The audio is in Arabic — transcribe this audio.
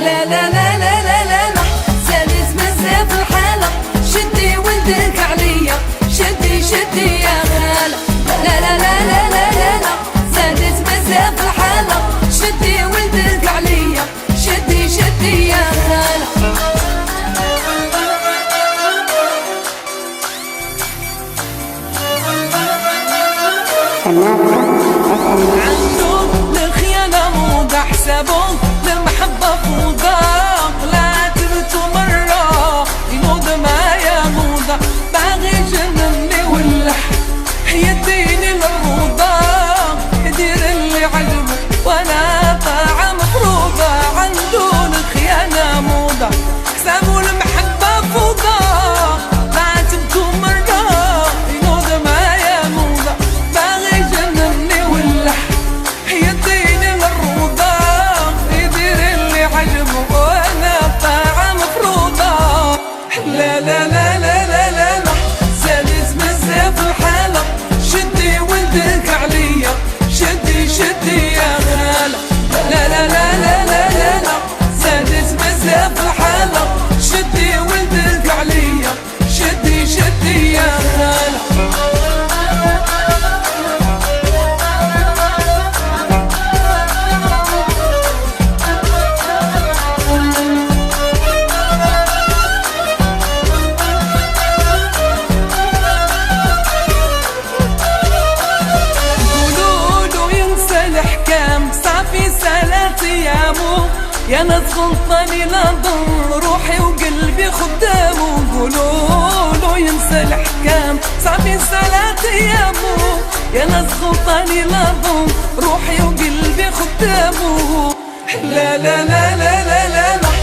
لا لا لا لا لا لا لا زادت بزاف الحالة شدي ولدك عليا شدي شدي يا غالة لا لا لا لا لا لا لا زادت بزاف الحالة شدي ولدك عليا شدي شدي يا غالة عندهم الخيانة موضة حسابهم المحبة فوضى لا تبتوا مرة ينوض معايا موضة باغي يجنني واللح يديني للروضة يدير اللي عجبه وانا طاعة مفروضة عندهم الخيانة موضة حسابهم المحبة فوضى لا تبتوا مرة ينوض معايا موضة باغي يجنني واللح يديني للروضة يدير اللي عجبه وانا طاعة مفروضة لا لا لا لا لا لا لا زادت بزاف الحالة شدي ولدك عليا شدي شدي يا غالة لا لا لا لا لا لا لا زادت بزاف الحالة شدي ولدك عليا شدي شدي يا غالة الحكام صافي 3 ايامه يا ناس غلطاني لا ضر روحي وقلبي خدامه قولوا ينسى الحكام صافي 3 ايامه يا ناس غلطاني لا ضر روحي وقلبي خدامه لا لا لا لا لا لا